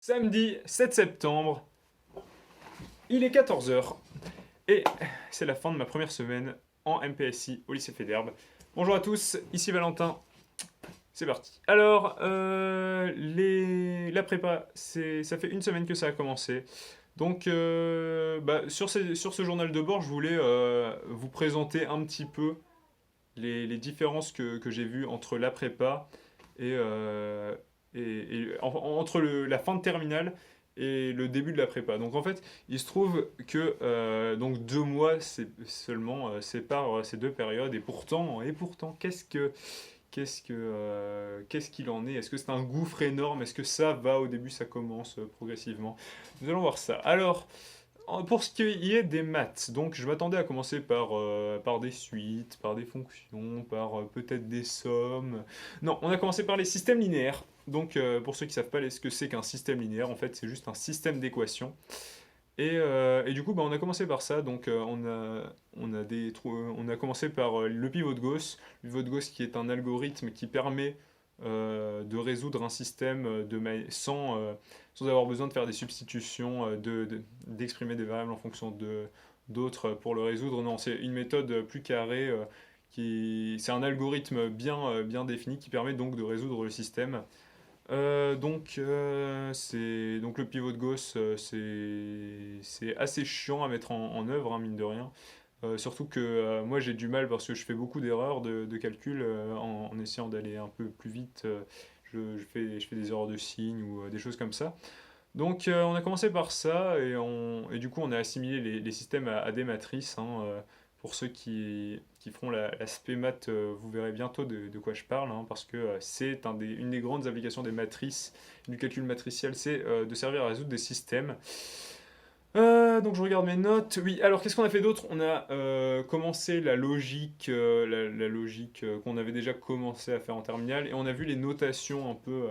Samedi 7 septembre, il est 14 heures et c'est la fin de ma première semaine en MPSI au lycée Fédherbe. Bonjour à tous, ici Valentin, c'est parti. Alors, la prépa, ça fait une semaine que ça a commencé. Donc, sur ce journal de bord, je voulais vous présenter un petit peu les différences que j'ai vues entre la prépa et, entre la fin de terminale et le début de la prépa. Donc en fait, il se trouve que donc 2 mois seulement séparent ces deux périodes et pourtant qu'est-ce qu'il en est? Est-ce que c'est un gouffre énorme? Est-ce que ça va au début, ça commence progressivement? Nous allons voir ça. Alors, pour ce qui est des maths, donc je m'attendais à commencer par des suites, par des fonctions, par peut-être des sommes. Non, on a commencé par les systèmes linéaires. Donc pour ceux qui ne savent pas ce que c'est qu'un système linéaire, en fait c'est juste un système d'équations. Et du coup, bah, on a commencé par ça. Donc on a commencé par le pivot de Gauss. Le pivot de Gauss qui est un algorithme qui permet de résoudre un système sans avoir besoin de faire des substitutions, d'exprimer des variables en fonction d'autres pour le résoudre. Non, c'est une méthode plus carrée. C'est un algorithme bien défini qui permet donc de résoudre le système. Donc le pivot de Gauss, c'est assez chiant à mettre en œuvre, hein, mine de rien. Surtout que moi j'ai du mal parce que je fais beaucoup d'erreurs de calcul en essayant d'aller un peu plus vite. Je fais des erreurs de signes ou des choses comme ça. Donc on a commencé par ça et du coup on a assimilé les systèmes à des matrices, hein. Pour ceux qui feront l'aspect maths, vous verrez bientôt de quoi je parle, hein, parce que c'est une des grandes applications des matrices, du calcul matriciel, c'est de servir à résoudre des systèmes. Donc je regarde mes notes. Oui, alors qu'est-ce qu'on a fait d'autre? On a commencé la logique, la logique qu'on avait déjà commencé à faire en terminale, et on a vu les notations un peu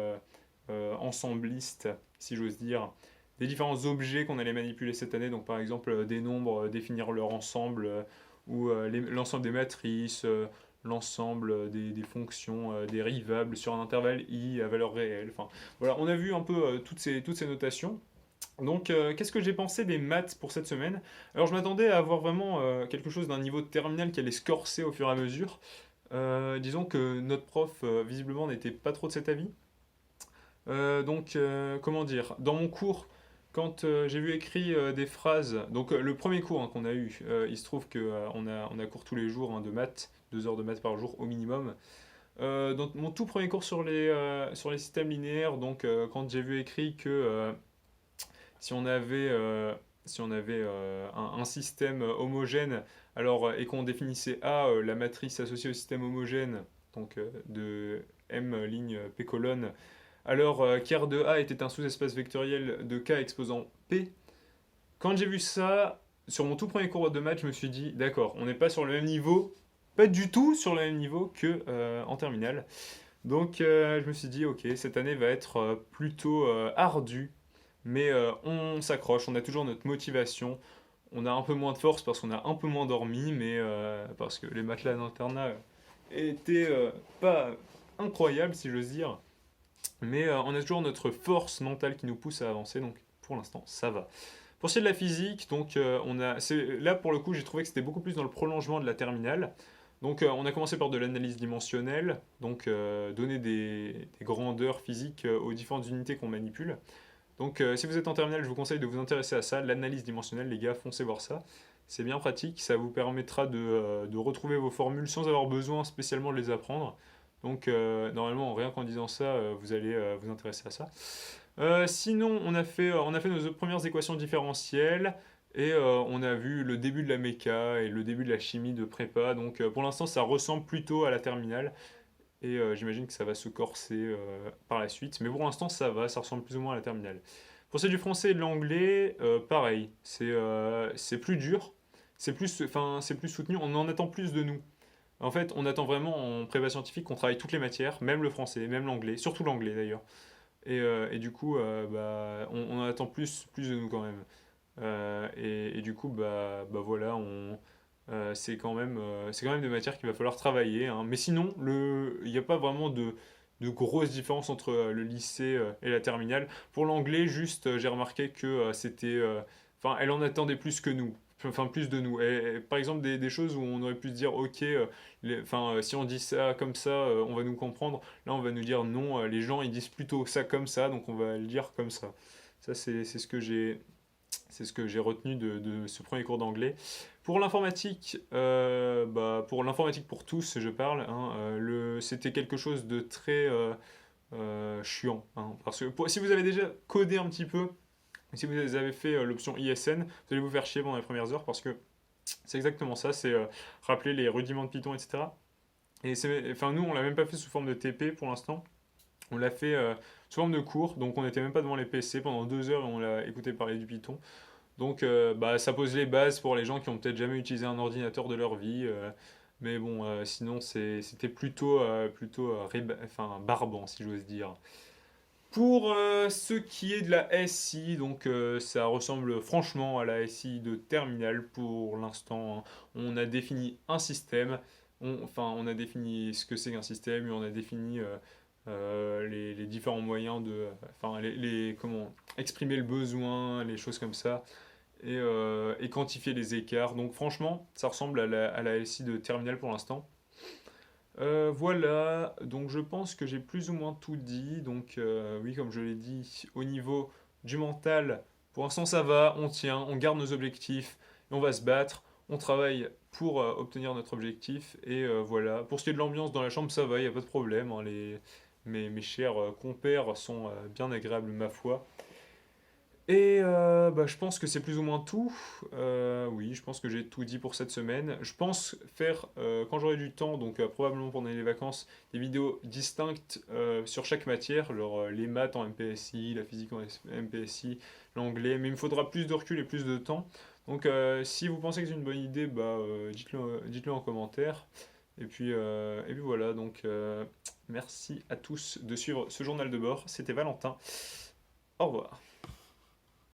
ensemblistes, si j'ose dire, des différents objets qu'on allait manipuler cette année. Donc par exemple des nombres, définir leur ensemble, ou l'ensemble des matrices, l'ensemble des fonctions dérivables sur un intervalle i à valeur réelle. Enfin voilà, on a vu un peu toutes ces notations. Donc, qu'est-ce que j'ai pensé des maths pour cette semaine? Alors, je m'attendais à avoir vraiment quelque chose d'un niveau de terminale qui allait se corser au fur et à mesure. Disons que notre prof, visiblement, n'était pas trop de cet avis. Comment dire? Dans mon cours, quand j'ai vu écrit des phrases, donc le premier cours, hein, qu'on a eu, il se trouve que on a cours tous les jours, hein, de maths, 2 heures de maths par jour au minimum. Dans mon tout premier cours sur les systèmes linéaires, donc quand j'ai vu écrit que si on avait, un système homogène, alors, et qu'on définissait A, la matrice associée au système homogène, donc de M ligne P colonne, alors ker de A était un sous-espace vectoriel de K exposant P. Quand j'ai vu ça, sur mon tout premier cours de maths, je me suis dit, d'accord, on n'est pas sur le même niveau, pas du tout sur le même niveau que en terminale. Donc je me suis dit, ok, cette année va être plutôt ardue, mais on s'accroche, on a toujours notre motivation. On a un peu moins de force parce qu'on a un peu moins dormi, mais parce que les matelas d'internat étaient pas incroyables, si j'ose dire. Mais on a toujours notre force mentale qui nous pousse à avancer, donc pour l'instant, ça va. Pour ce qui est de la physique, donc là pour le coup, j'ai trouvé que c'était beaucoup plus dans le prolongement de la terminale. Donc on a commencé par de l'analyse dimensionnelle, donc donner des grandeurs physiques aux différentes unités qu'on manipule. Donc si vous êtes en terminale, je vous conseille de vous intéresser à ça, l'analyse dimensionnelle, les gars, foncez voir ça. C'est bien pratique, ça vous permettra de retrouver vos formules sans avoir besoin spécialement de les apprendre. Donc normalement, rien qu'en disant ça, vous allez vous intéresser à ça. Sinon, on a fait nos premières équations différentielles et on a vu le début de la méca et le début de la chimie de prépa. Donc pour l'instant, ça ressemble plutôt à la terminale. Et j'imagine que ça va se corser par la suite. Mais pour l'instant, ça va, ça ressemble plus ou moins à la terminale. Pour celle du français et de l'anglais, pareil. C'est plus dur, c'est plus soutenu, on en attend plus de nous. En fait, on attend vraiment en prépa scientifique qu'on travaille toutes les matières, même le français, même l'anglais, surtout l'anglais d'ailleurs. Et du coup, on en attend plus de nous quand même. Et du coup, voilà, c'est quand même des matières qu'il va falloir travailler, hein. Mais sinon, il n'y a pas vraiment de grosses différences entre le lycée et la terminale. Pour l'anglais, juste, j'ai remarqué que enfin, elle en attendait plus que nous. Enfin, plus de nous. Par exemple, des choses où on aurait pu se dire, ok, enfin, si on dit ça comme ça, on va nous comprendre. Là, on va nous dire non, les gens ils disent plutôt ça comme ça, donc on va le dire comme ça. Ça, c'est ce que j'ai retenu de ce premier cours d'anglais. Pour l'informatique pour tous, je parle, hein, c'était quelque chose de très chiant, hein, parce que si vous avez déjà codé un petit peu, si vous avez fait l'option ISN, vous allez vous faire chier pendant les premières heures parce que c'est exactement ça, c'est rappeler les rudiments de Python, etc. Enfin, nous, on l'a même pas fait sous forme de TP pour l'instant. On l'a fait sous forme de cours, donc on n'était même pas devant les PC pendant 2 heures et on l'a écouté parler du Python. Donc ça pose les bases pour les gens qui ont peut-être jamais utilisé un ordinateur de leur vie. Mais bon, sinon c'était enfin, barbant si j'ose dire. Pour ce qui est de la SI, donc ça ressemble franchement à la SI de Terminal pour l'instant, hein. On a défini un système, on a défini ce que c'est qu'un système, et on a défini les différents moyens enfin comment exprimer le besoin, les choses comme ça, et quantifier les écarts. Donc franchement, ça ressemble à la SI de Terminal pour l'instant. Voilà, donc je pense que j'ai plus ou moins tout dit. Donc oui, comme je l'ai dit, au niveau du mental, pour l'instant ça va, on tient, on garde nos objectifs, et on va se battre, on travaille pour obtenir notre objectif, et voilà. Pour ce qui est de l'ambiance dans la chambre, ça va, il n'y a pas de problème, hein, mes chers compères sont bien agréables, ma foi. Et je pense que c'est plus ou moins tout. Oui, je pense que j'ai tout dit pour cette semaine. Je pense faire, quand j'aurai du temps, donc probablement pendant les vacances, des vidéos distinctes sur chaque matière, genre les maths en MPSI, la physique en MPSI, l'anglais, mais il me faudra plus de recul et plus de temps. Donc si vous pensez que c'est une bonne idée, dites-le en commentaire. Et puis voilà, donc merci à tous de suivre ce journal de bord. C'était Valentin. Au revoir.